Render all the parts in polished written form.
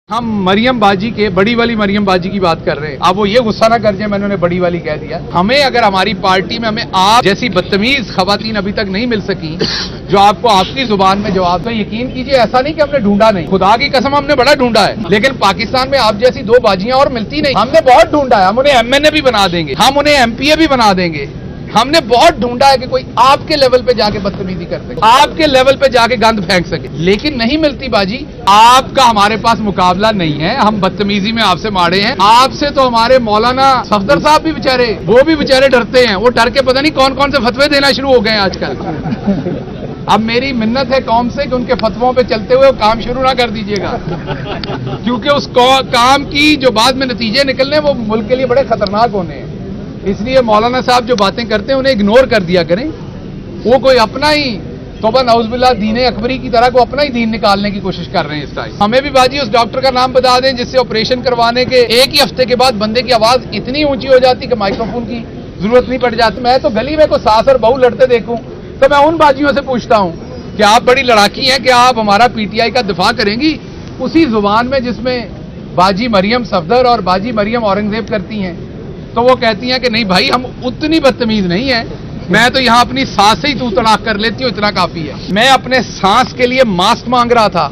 हम मरियम बाजी के बड़ी वाली मरियम बाजी की बात कर रहे हैं। अब वो ये गुस्सा ना कर जाए मैंने उन्हें बड़ी वाली कह दिया। हमें अगर हमारी पार्टी में हमें आप जैसी बदतमीज खवातीन अभी तक नहीं मिल सकी जो आपको आपकी जुबान में जवाब, तो यकीन कीजिए ऐसा नहीं कि हमने ढूंढा नहीं, खुदा की कसम हमने बड़ा ढूंढा है, लेकिन पाकिस्तान में आप जैसी दो बाजियां और मिलती नहीं। हमने बहुत ढूंढा है, हम उन्हें एमएनए भी बना देंगे, हम उन्हें एमपीए भी बना देंगे। हमने बहुत ढूंढा है कि कोई आपके लेवल पे जाके बदतमीजी कर सके, आपके लेवल पे जाके गंद फेंक सके, लेकिन नहीं मिलती बाजी। आपका हमारे पास मुकाबला नहीं है, हम बदतमीजी में आपसे मारे हैं। आपसे तो हमारे मौलाना सफदर साहब भी बेचारे, वो भी बेचारे डरते हैं, वो डर के पता नहीं कौन कौन से फतवे देना शुरू हो गए हैं आजकल। अब मेरी मिन्नत है कौम से कि उनके फतवों पे चलते हुए काम शुरू ना कर दीजिएगा, क्योंकि उस काम की जो बाद में नतीजे निकलने वो मुल्क के लिए बड़े खतरनाक होने हैं। इसलिए मौलाना साहब जो बातें करते हैं उन्हें इग्नोर कर दिया करें। वो कोई अपना ही तौबा नौज़ुबिल्लाह दीन अकबरी की तरह को अपना ही दीन निकालने की कोशिश कर रहे हैं इस टाइम। हमें भी बाजी उस डॉक्टर का नाम बता दें जिससे ऑपरेशन करवाने के एक ही हफ्ते के बाद बंदे की आवाज इतनी ऊंची हो जाती कि माइक्रोफोन की जरूरत नहीं पड़ जाती। मैं तो गली में कोई सास और बहू लड़ते देखूं तो मैं उन बाजियों से पूछता हूं कि आप बड़ी लड़ाकी हैं, क्या आप हमारा पीटीआई का दिफा करेंगी उसी जुबान में जिसमें बाजी मरियम सफदर और बाजी मरियम औरंगजेब करती हैं? तो वो कहती हैं कि नहीं भाई हम उतनी बदतमीज नहीं है, मैं तो यहां अपनी सांस से ही तू तड़ाक कर लेती हूं, इतना काफी है। मैं अपने सांस के लिए मास्क मांग रहा था,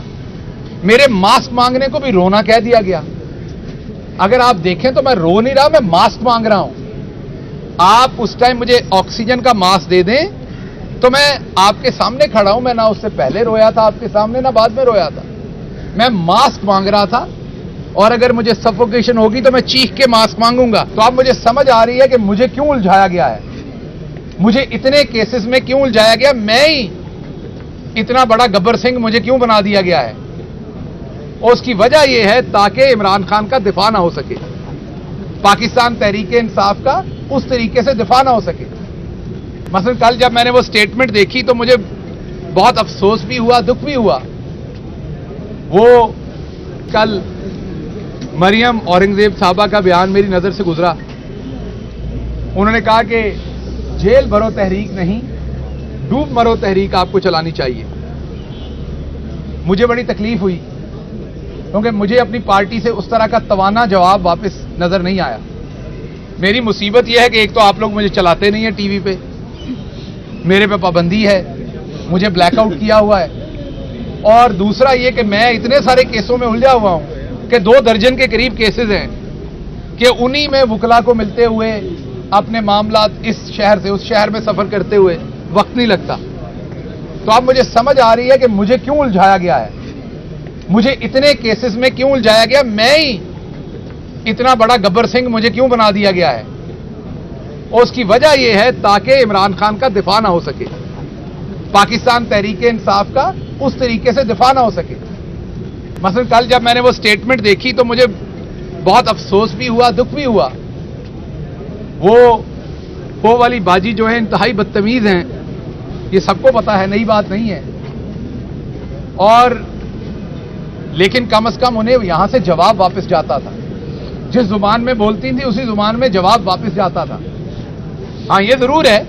मेरे मास्क मांगने को भी रोना कह दिया गया। अगर आप देखें तो मैं रो नहीं रहा, मैं मास्क मांग रहा हूं। आप उस टाइम मुझे ऑक्सीजन का मास्क दे दें तो मैं आपके सामने खड़ा हूं। मैं ना उससे पहले रोया था आपके सामने, ना बाद में रोया था। मैं मास्क मांग रहा था, और अगर मुझे सफोकेशन होगी तो मैं चीख के मास्क मांगूंगा। तो अब मुझे समझ आ रही है कि मुझे क्यों उलझाया गया है, मुझे इतने केसेस में क्यों उलझाया गया, मैं ही इतना बड़ा गब्बर सिंह मुझे क्यों बना दिया गया है। और उसकी वजह यह है ताकि इमरान खान का दिफा ना हो सके, पाकिस्तान तहरीक इंसाफ का उस तरीके से दिफा ना हो सके। मसलन कल जब मैंने वो स्टेटमेंट देखी तो मुझे बहुत अफसोस भी हुआ, दुख भी हुआ। वो कल मरियम औरंगजेब साहबा का बयान मेरी नजर से गुजरा। उन्होंने कहा कि जेल भरो तहरीक नहीं, डूब मरो तहरीक आपको चलानी चाहिए। मुझे बड़ी तकलीफ हुई क्योंकि मुझे अपनी पार्टी से उस तरह का तवाना जवाब वापस नजर नहीं आया। मेरी मुसीबत यह है कि एक तो आप लोग मुझे चलाते नहीं है टीवी पे, मेरे पे पाबंदी है, मुझे ब्लैकआउट किया हुआ है, और दूसरा यह कि मैं इतने सारे केसों में उलझा हुआ हूं कि 2 दर्जन के करीब केसेस हैं कि उन्हीं में वकला को मिलते हुए अपने मामलात इस शहर से उस शहर में सफर करते हुए वक्त नहीं लगता। तो अब मुझे समझ आ रही है कि मुझे क्यों उलझाया गया है, मुझे इतने केसेस में क्यों उलझाया गया, मैं ही इतना बड़ा गब्बर सिंह मुझे क्यों बना दिया गया है। और उसकी वजह यह है ताकि इमरान खान का दिफा ना हो सके, पाकिस्तान तहरीक इंसाफ का उस तरीके से दिफा ना हो सके। मसलन कल जब मैंने वो स्टेटमेंट देखी तो मुझे बहुत अफसोस भी हुआ, दुख भी हुआ। वो वाली बाजी जो है इंतहाई बदतमीज हैं, ये सबको पता है, नई बात नहीं है। और लेकिन कम से कम उन्हें यहां से जवाब वापस जाता था, जिस जुबान में बोलती थी उसी जुबान में जवाब वापस जाता था। हाँ ये जरूर है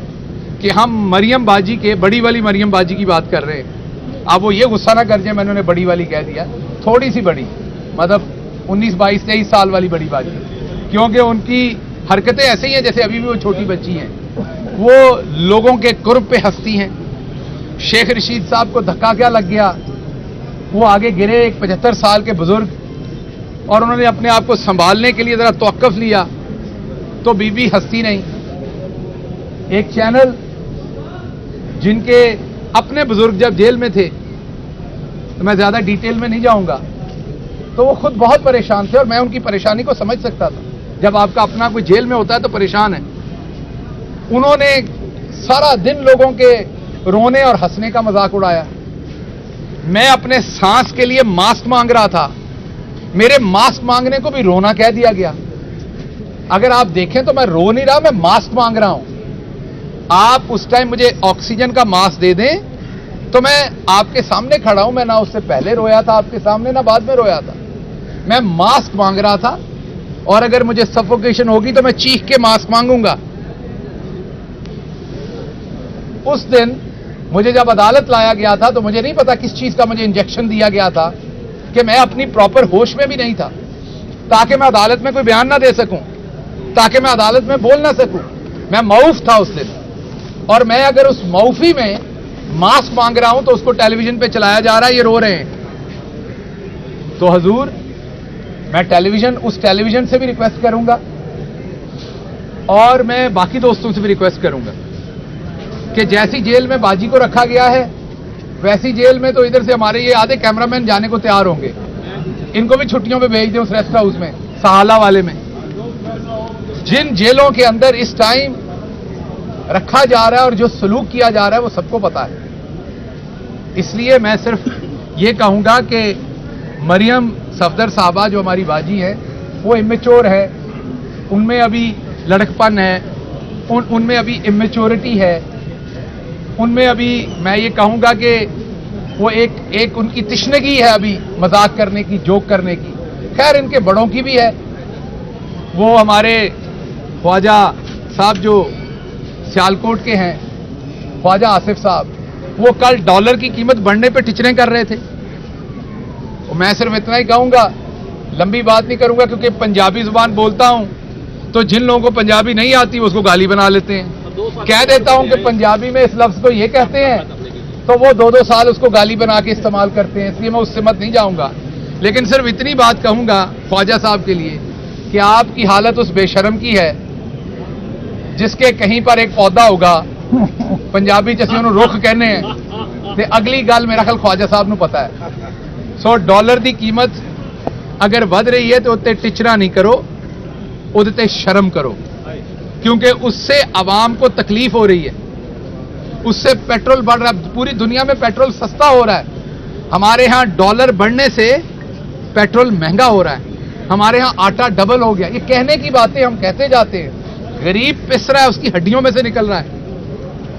कि हम मरियम बाजी के बड़ी वाली मरियम बाजी की बात कर रहे हैं। अब वो ये गुस्सा ना कर जाए मैंने उन्हें बड़ी वाली कह दिया, थोड़ी सी बड़ी, मतलब 19, 22, 23 साल वाली बड़ी बाजी, क्योंकि उनकी हरकतें ऐसे ही हैं जैसे अभी भी वो छोटी बच्ची हैं। वो लोगों के कुर्ब पे हंसती हैं। शेख रशीद साहब को धक्का क्या लग गया, वो आगे गिरे, एक 75 साल के बुजुर्ग, और उन्होंने अपने आप को संभालने के लिए जरा तवक्कुफ लिया तो बीबी हंसती नहीं। एक चैनल जिनके अपने बुजुर्ग जब जेल में थे, तो मैं ज्यादा डिटेल में नहीं जाऊंगा, तो वो खुद बहुत परेशान थे और मैं उनकी परेशानी को समझ सकता था। जब आपका अपना कोई जेल में होता है तो परेशान है। उन्होंने सारा दिन लोगों के रोने और हंसने का मजाक उड़ाया। मैं अपने सांस के लिए मास्क मांग रहा था, मेरे मास्क मांगने को भी रोना कह दिया गया। अगर आप देखें तो मैं रो नहीं रहा, मैं मास्क मांग रहा हूं। आप उस टाइम मुझे ऑक्सीजन का मास्क दे दें तो मैं आपके सामने खड़ा हूं। मैं ना उससे पहले रोया था आपके सामने, ना बाद में रोया था। मैं मास्क मांग रहा था, और अगर मुझे सफोकेशन होगी तो मैं चीख के मास्क मांगूंगा। उस दिन मुझे जब अदालत लाया गया था तो मुझे नहीं पता किस चीज का मुझे इंजेक्शन दिया गया था کہ میں اپنی پراپر ہوش میں بھی نہیں تھا, تاکہ میں عدالت میں کوئی بیان نہ دے سکوں, تاکہ میں عدالت میں بول نہ سکوں. میں معوف تھا اس دن, اور میں اگر اس معوفی میں ماسک مانگ رہا ہوں تو اس کو ٹیلی ویژن پہ چلایا جا رہا ہے, یہ رو رہے ہیں. تو حضور میں اس ٹیلی ویژن سے بھی ریکویسٹ کروں گا, اور میں باقی دوستوں سے بھی ریکویسٹ کروں گا کہ جیسی جیل میں باجی کو رکھا گیا ہے ویسی جیل میں تو ادھر سے ہمارے یہ آدھے کیمرہ مین جانے کو تیار ہوں گے, ان کو بھی چھٹیوں پہ بھیج دیں اس ریسٹ ہاؤس میں, سہالہ والے میں. جن جیلوں کے اندر اس ٹائم رکھا جا رہا ہے اور جو سلوک کیا جا رہا ہے وہ سب کو پتا ہے. اس لیے میں صرف یہ کہوں گا کہ مریم صفدر صاحبہ جو ہماری باجی ہے وہ امیچور ہے, ان میں ابھی لڑکپن ہے, ان میں ابھی امیچورٹی ہے, ان میں ابھی میں یہ کہوں گا کہ وہ ایک ان کی تشنگی ہے ابھی مذاق کرنے کی, جوک کرنے کی. خیر ان کے بڑوں کی بھی ہے. وہ ہمارے خواجہ صاحب جو سیالکوٹ کے ہیں, خواجہ آصف صاحب, وہ کل ڈالر کی قیمت بڑھنے پہ ٹچریں کر رہے تھے. میں صرف اتنا ہی کہوں گا, لمبی بات نہیں کروں گا کیونکہ پنجابی زبان بولتا ہوں, تو جن لوگوں کو پنجابی نہیں آتی اس کو گالی بنا لیتے ہیں. کہہ دیتا ہوں کہ پنجابی میں اس لفظ کو یہ کہتے ہیں, تو وہ 2-2 سال اس کو گالی بنا کے استعمال کرتے ہیں, اس لیے میں اس سے مت نہیں جاؤں گا. لیکن صرف اتنی بات کہوں گا خواجہ صاحب کے لیے کہ آپ کی حالت اس بے شرم کی ہے جس کے کہیں پر ایک پودا ہوگا, پنجابی جیسے انہوں رخ کہنے ہیں, تے اگلی گل میرا خیال خواجہ صاحب نو پتا ہے. سو ڈالر دی قیمت اگر ود رہی ہے تو اتنے ٹچرا نہیں کرو, ادھتے شرم کرو, کیونکہ اس سے عوام کو تکلیف ہو رہی ہے. اس سے پیٹرول بڑھ رہا ہے, پوری دنیا میں پیٹرول سستا ہو رہا ہے, ہمارے ہاں ڈالر بڑھنے سے پیٹرول مہنگا ہو رہا ہے, ہمارے ہاں آٹا ڈبل ہو گیا. یہ کہنے کی باتیں ہم کہتے جاتے ہیں, غریب پس رہا ہے, اس کی ہڈیوں میں سے نکل رہا ہے.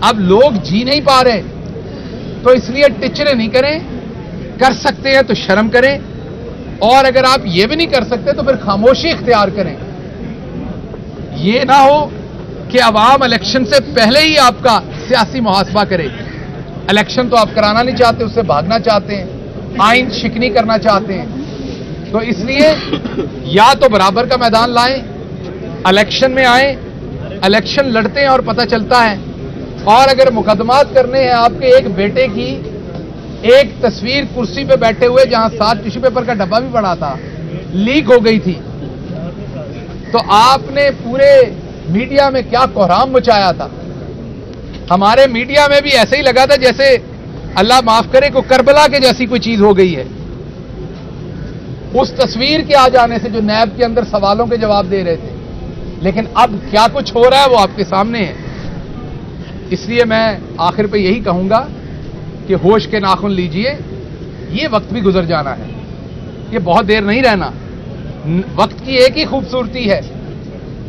اب لوگ جی نہیں پا رہے, تو اس لیے ٹچرے نہیں کریں, کر سکتے ہیں تو شرم کریں, اور اگر آپ یہ بھی نہیں کر سکتے تو پھر خاموشی اختیار کریں. یہ نہ ہو کہ عوام الیکشن سے پہلے ہی آپ کا سیاسی محاسبہ کرے. الیکشن تو آپ کرانا نہیں چاہتے, اس سے بھاگنا چاہتے ہیں, آئین شکنی کرنا چاہتے ہیں. تو اس لیے یا تو برابر کا میدان لائیں, الیکشن میں آئیں, الیکشن لڑتے ہیں اور پتہ چلتا ہے. اور اگر مقدمات کرنے ہیں آپ کے ایک بیٹے کی ایک تصویر کرسی پہ بیٹھے ہوئے جہاں 7 ٹیشو پیپر کا ڈبہ بھی پڑا تھا, لیک ہو گئی تھی, تو آپ نے پورے میڈیا میں کیا کوہرام مچایا تھا. ہمارے میڈیا میں بھی ایسے ہی لگا تھا جیسے اللہ معاف کرے کو کربلا کے جیسی کوئی چیز ہو گئی ہے. اس تصویر کے آ جانے سے جو نیب کے اندر سوالوں کے جواب دے رہے تھے, لیکن اب کیا کچھ ہو رہا ہے وہ آپ کے سامنے ہے. اس لیے میں آخر پہ یہی کہوں گا کہ ہوش کے ناخن لیجئے, یہ وقت بھی گزر جانا ہے, یہ بہت دیر نہیں رہنا. وقت کی ایک ہی خوبصورتی ہے,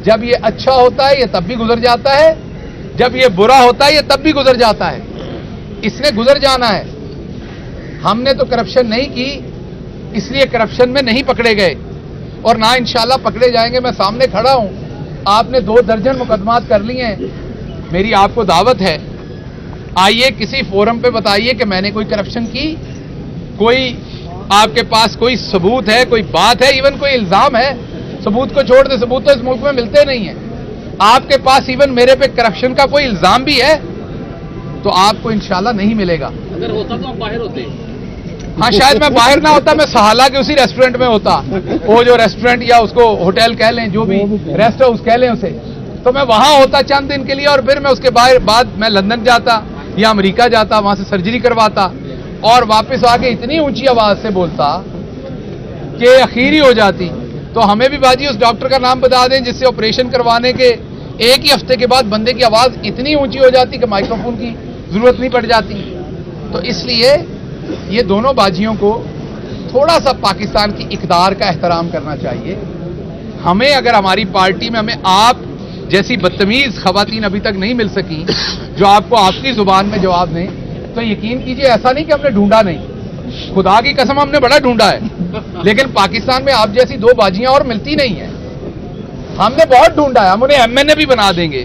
جب یہ اچھا ہوتا ہے یہ تب بھی گزر جاتا ہے, جب یہ برا ہوتا ہے یہ تب بھی گزر جاتا ہے. اس نے گزر جانا ہے. ہم نے تو کرپشن نہیں کی, اس لیے کرپشن میں نہیں پکڑے گئے, اور نہ انشاءاللہ پکڑے جائیں گے. میں سامنے کھڑا ہوں, آپ نے 2 درجن مقدمات کر لیے ہیں. میری آپ کو دعوت ہے, آئیے کسی فورم پہ بتائیے کہ میں نے کوئی کرپشن کی, کوئی آپ کے پاس کوئی ثبوت ہے, کوئی بات ہے, ایون کوئی الزام ہے. ثبوت کو چھوڑ دے, ثبوت تو اس ملک میں ملتے نہیں ہیں. آپ کے پاس ایون میرے پہ کرپشن کا کوئی الزام بھی ہے تو آپ کو انشاءاللہ نہیں ملے گا. اگر ہوتا تو ہم باہر ہوتے. ہاں شاید میں باہر نہ ہوتا, میں سہالہ کے اسی ریسٹورنٹ میں ہوتا, وہ جو ریسٹورنٹ یا اس کو ہوٹل کہہ لیں, جو بھی ریسٹ ہاؤس کہہ لیں اسے, تو میں وہاں ہوتا چند دن کے لیے, اور پھر میں اس کے بعد میں لندن جاتا یا امریکہ جاتا, وہاں سے سرجری کرواتا, اور واپس آ کے اتنی اونچی آواز سے بولتا کہ اخیر ہی ہو جاتی. تو ہمیں بھی باجی اس ڈاکٹر کا نام بتا دیں جس سے آپریشن کروانے کے 1 ہی ہفتے کے بعد بندے کی آواز اتنی اونچی ہو جاتی کہ مائکرو فون کی ضرورت نہیں پڑ جاتی. تو اس لیے یہ دونوں باجیوں کو تھوڑا سا پاکستان کی اقدار کا احترام کرنا چاہیے. ہمیں اگر ہماری پارٹی میں ہمیں آپ جیسی بدتمیز خواتین ابھی تک نہیں مل سکی جو آپ کو آپ کی زبان میں جواب دیں, تو یقین کیجئے ایسا نہیں کہ ہم نے ڈھونڈا نہیں, خدا کی قسم ہم نے بڑا ڈھونڈا ہے, لیکن پاکستان میں آپ جیسی 2 باجیاں اور ملتی نہیں ہیں. ہم نے بہت ڈھونڈا ہے, ہم انہیں MNA بھی بنا دیں گے,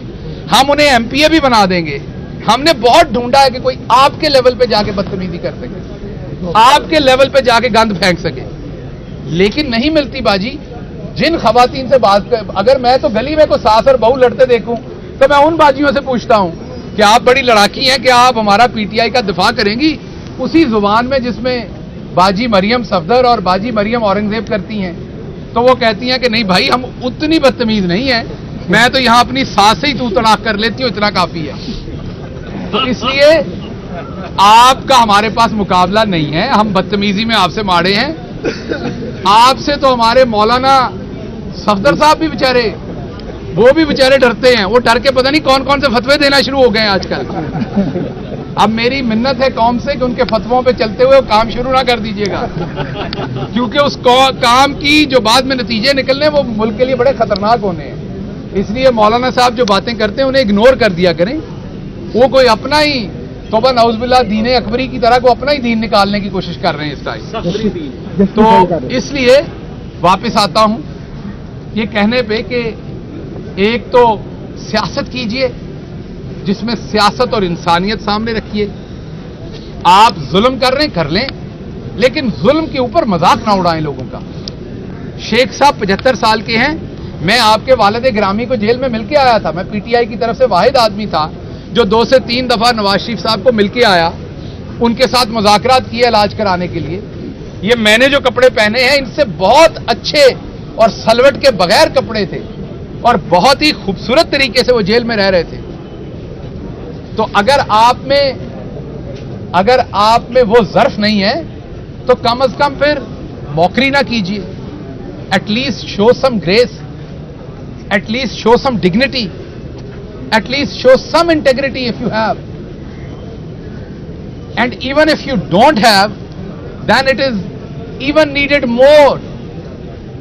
ہم انہیں MPA بھی بنا دیں گے. ہم نے بہت ڈھونڈا ہے کہ کوئی آپ کے لیول پہ جا کے بدتمیزی کر سکے, आपके लेवल पे जाके गंद फेंक सके, लेकिन नहीं मिलती बाजी। जिन खवातीन से बात कर, अगर मैं तो गली में कोई सास और बहू लड़ते देखूं तो मैं उन बाजियों से पूछता हूं कि आप बड़ी लड़ाकी हैं, क्या आप हमारा पीटीआई का दिफा करेंगी उसी जुबान में जिसमें बाजी मरियम सफदर और बाजी मरियम औरंगजेब करती हैं? तो वो कहती हैं कि नहीं भाई, हम उतनी बदतमीज नहीं हैं, मैं तो यहां अपनी सास से ही तू तड़ाक कर लेती हूं, इतना काफी है। तो इसलिए आपका हमारे पास मुकाबला नहीं है, हम बदतमीजी में आपसे मारे हैं। आपसे तो हमारे मौलाना सफदर साहब भी बेचारे, वो भी बेचारे डरते हैं, वो डर के पता नहीं कौन कौन से फतवे देना शुरू हो गए हैं आजकल। अब मेरी मिन्नत है कौम से कि उनके फतवों पे चलते हुए काम शुरू ना कर दीजिएगा, क्योंकि उस काम की जो बाद में नतीजे निकलने वो मुल्क के लिए बड़े खतरनाक होने हैं। इसलिए मौलाना साहब जो बातें करते हैं उन्हें इग्नोर कर दिया करें। वो कोई अपना ही तौबा नौज़ुबिल्लाह दीन अकबरी की तरह को अपना ही दीन निकालने की कोशिश कर रहे हैं इस टाइम। तो इसलिए वापस आता हूं ये कहने पे कि एक तो सियासत कीजिए जिसमें सियासत और इंसानियत सामने रखिए। आप जुल्म कर रहे हैं कर लें, लेकिन जुल्म के ऊपर मजाक ना उड़ाएं लोगों का। शेख साहब 75 साल के हैं, मैं आपके वालिद ग्रामी को जेल में मिलके आया था। मैं पीटीआई की तरफ से वाहिद आदमी था जो 2 से 3 दफा नवाज शरीफ साहब को मिलके आया, उनके साथ मुज़ाकरात किए इलाज कराने के लिए। ये मैंने जो कपड़े पहने हैं इनसे बहुत अच्छे और सलवट के बगैर कपड़े थे और बहुत ही खूबसूरत तरीके से वो जेल में रह रहे थे। तो अगर आप में वो ज़र्फ नहीं है तो कम अज कम फिर मौकरी ना कीजिए। At least show some grace, at least show some dignity, at least show some integrity if you have, and even if you don't have then it is even needed more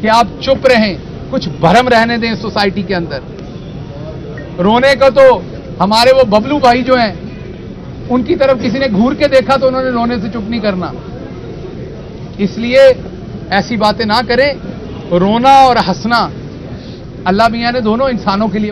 कि आप चुप रहें, कुछ भरम रहने दें सोसाइटी के अंदर। रोने का तो हमारे वो बबलू भाई जो हैं उनकी तरफ किसी ने घूर के देखा तो उन्होंने रोने से चुप नहीं करना। इसलिए ऐसी बातें ना करें। रोना और हंसना अल्लाह मियां ने दोनों इंसानों के लिए